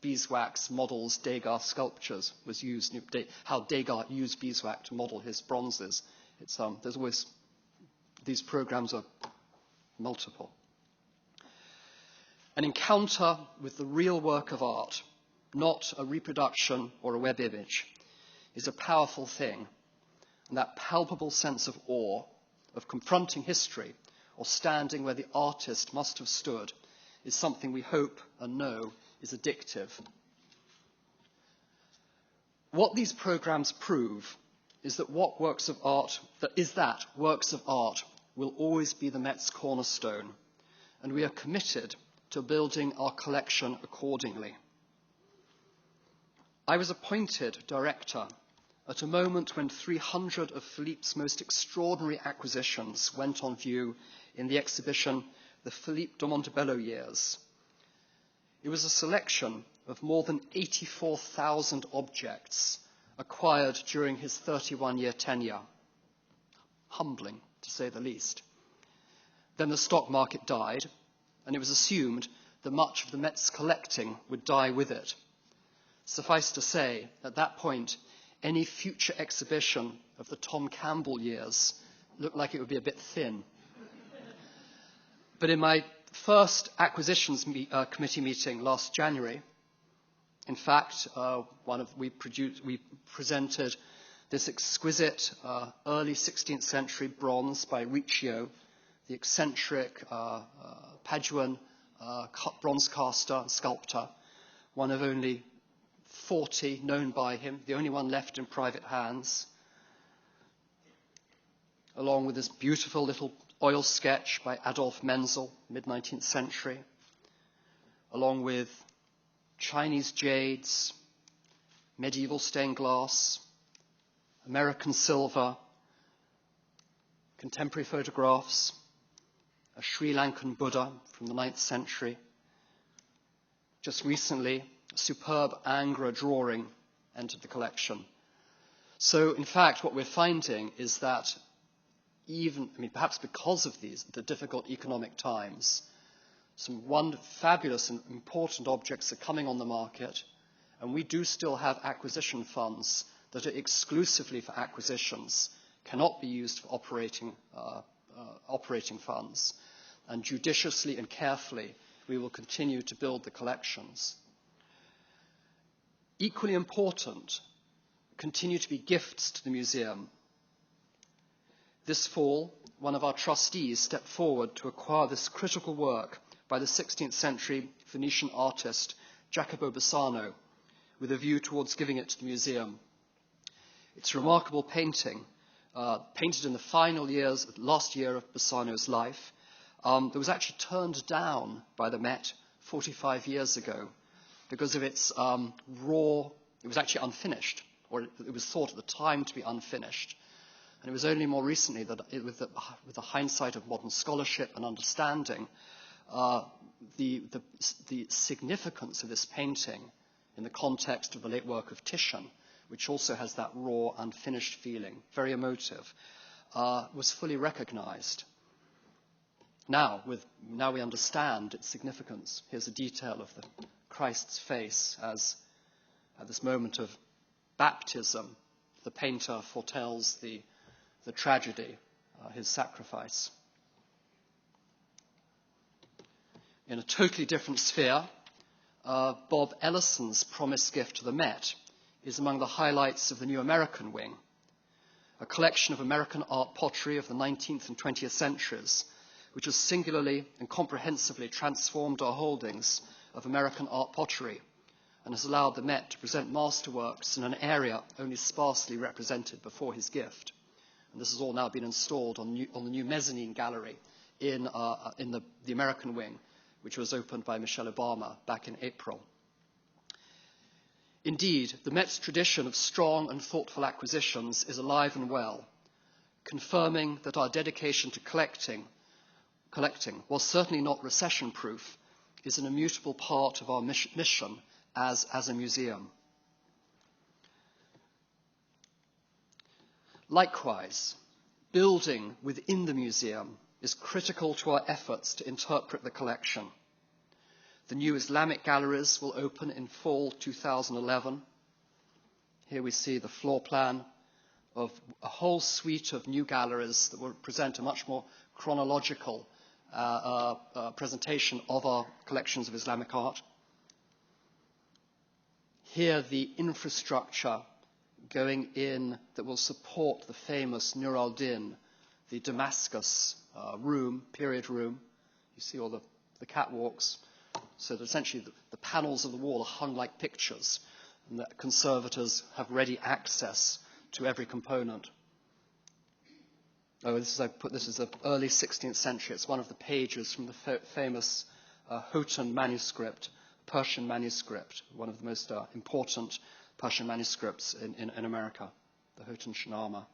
beeswax models Degas sculptures was used, how Degas used beeswax to model his bronzes. There's always, these programs are multiple. An encounter with the real work of art, not a reproduction or a web image, is a powerful thing. And that palpable sense of awe, of confronting history, or standing where the artist must have stood, is something we hope and know is addictive. What these programs prove is that works of art will always be the Met's cornerstone, and we are committed to building our collection accordingly. I was appointed director at a moment when 300 of Philippe's most extraordinary acquisitions went on view in the exhibition The Philippe de Montebello Years. It was a selection of more than 84,000 objects acquired during his 31-year tenure. Humbling, to say the least. Then the stock market died, and it was assumed that much of the Met's collecting would die with it. Suffice to say, at that point, any future exhibition of the Tom Campbell years looked like it would be a bit thin. But in my first acquisitions committee meeting last January, in fact, we presented this exquisite early 16th century bronze by Riccio, the eccentric Paduan bronze caster and sculptor, one of only 40 known by him, the only one left in private hands, along with this beautiful little oil sketch by Adolf Menzel, mid-19th century, along with Chinese jades, medieval stained glass, American silver, contemporary photographs, a Sri Lankan Buddha from the 9th century. Just recently, a superb Angra drawing entered the collection. So, in fact, what we're finding is that perhaps because of the difficult economic times, some fabulous and important objects are coming on the market, and we do still have acquisition funds that are exclusively for acquisitions, cannot be used for operating funds. And judiciously and carefully, we will continue to build the collections. Equally important continue to be gifts to the museum. This fall, one of our trustees stepped forward to acquire this critical work by the 16th century Venetian artist Jacopo Bassano, with a view towards giving it to the museum. It's a remarkable painting, painted in the final last year of Bassano's life, that was actually turned down by the Met 45 years ago because of its it was actually unfinished, or it was thought at the time to be unfinished. And it was only more recently that, with the hindsight of modern scholarship and understanding, the significance of this painting in the context of the late work of Titian, which also has that raw, unfinished feeling, very emotive, was fully recognized. Now we understand its significance. Here's a detail of Christ's face as, at this moment of baptism, the painter foretells the tragedy, his sacrifice. In a totally different sphere, Bob Ellison's promised gift to the Met is among the highlights of the new American wing, a collection of American art pottery of the 19th and 20th centuries, which has singularly and comprehensively transformed our holdings of American art pottery and has allowed the Met to present masterworks in an area only sparsely represented before his gift. And this has all now been installed on the new mezzanine gallery in the American wing, which was opened by Michelle Obama back in April. Indeed, the Met's tradition of strong and thoughtful acquisitions is alive and well, confirming that our dedication to collecting, while certainly not recession-proof, is an immutable part of our mission as a museum. Likewise, building within the museum is critical to our efforts to interpret the collection. The new Islamic galleries will open in fall 2011. Here we see the floor plan of a whole suite of new galleries that will present a much more chronological presentation of our collections of Islamic art. Here, the infrastructure going in that will support the famous Nur al-Din, the Damascus room, period room. You see all the catwalks. So that essentially the panels of the wall are hung like pictures, and that conservators have ready access to every component. Oh, this is the early 16th century. It's one of the pages from the famous Houghton manuscript, Persian manuscript, one of the most important Persian manuscripts in America, the Houghton Shahnameh.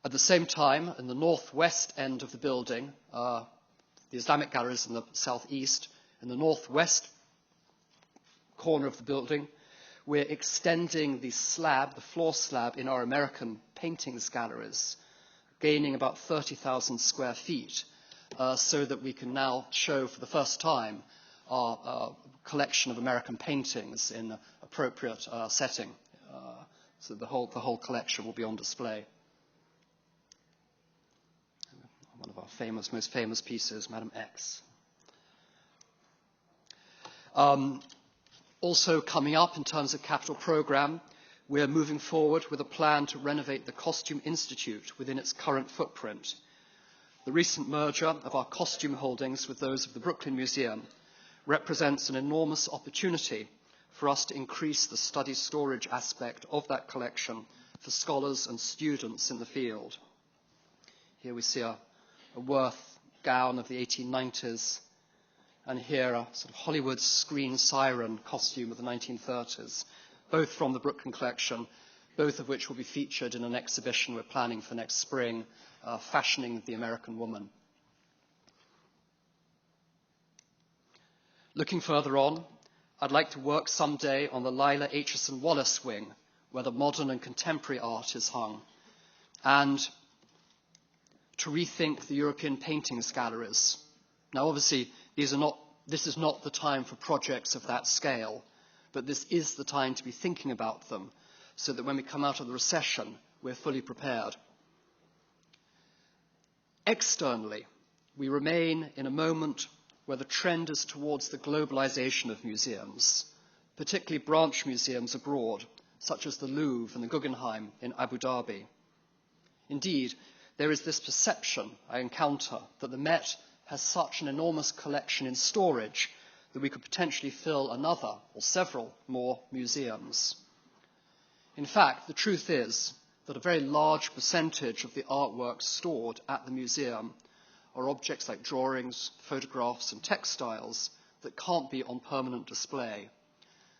At the same time, in the northwest end of the building, the Islamic galleries in the southeast, in the northwest corner of the building, we're extending the slab, the floor slab, in our American paintings galleries, gaining about 30,000 square feet, so that we can now show for the first time our collection of American paintings in appropriate setting. So the whole collection will be on display. One of our most famous pieces, Madame X. Also coming up in terms of capital program, we're moving forward with a plan to renovate the Costume Institute within its current footprint. The recent merger of our costume holdings with those of the Brooklyn Museum represents an enormous opportunity for us to increase the study storage aspect of that collection for scholars and students in the field. Here we see a Worth gown of the 1890s, and here a sort of Hollywood screen siren costume of the 1930s, both from the Brooklyn collection, both of which will be featured in an exhibition we're planning for next spring, Fashioning the American Woman. Looking further on, I'd like to work someday on the Lila Aitchison Wallace wing, where the modern and contemporary art is hung, and to rethink the European paintings galleries. Now, obviously, this is not the time for projects of that scale, but this is the time to be thinking about them so that when we come out of the recession, we're fully prepared. Externally, we remain in a moment where the trend is towards the globalization of museums, particularly branch museums abroad, such as the Louvre and the Guggenheim in Abu Dhabi. Indeed, there is this perception I encounter that the Met has such an enormous collection in storage that we could potentially fill another or several more museums. In fact, the truth is that a very large percentage of the artwork stored at the museum are objects like drawings, photographs, and textiles that can't be on permanent display.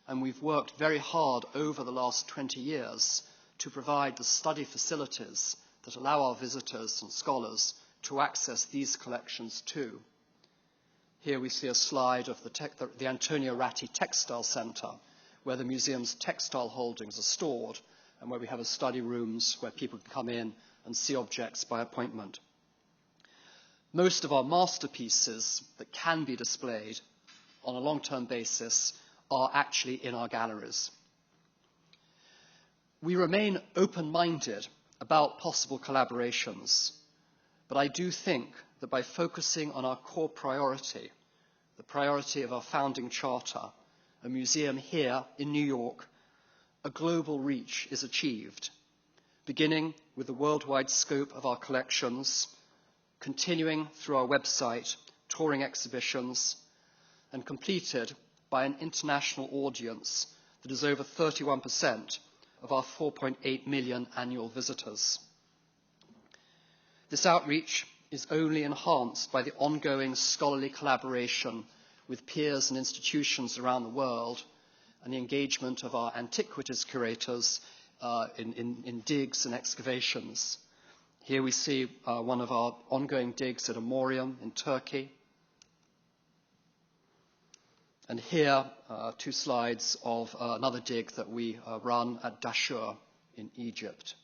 And we've worked very hard over the last 20 years to provide the study facilities that allow our visitors and scholars to access these collections too. Here we see a slide of the Antonio Ratti Textile Center, where the museum's textile holdings are stored and where we have study rooms where people can come in and see objects by appointment. Most of our masterpieces that can be displayed on a long-term basis are actually in our galleries. We remain open-minded about possible collaborations, but I do think that by focusing on our core priority, the priority of our founding charter, a museum here in New York, a global reach is achieved, beginning with the worldwide scope of our collections, continuing through our website, touring exhibitions, and completed by an international audience that is over 31% of our 4.8 million annual visitors. This outreach is only enhanced by the ongoing scholarly collaboration with peers and institutions around the world and the engagement of our antiquities curators in digs and excavations. Here we see one of our ongoing digs at Amorium in Turkey. And here, two slides of another dig that we run at Dashur in Egypt.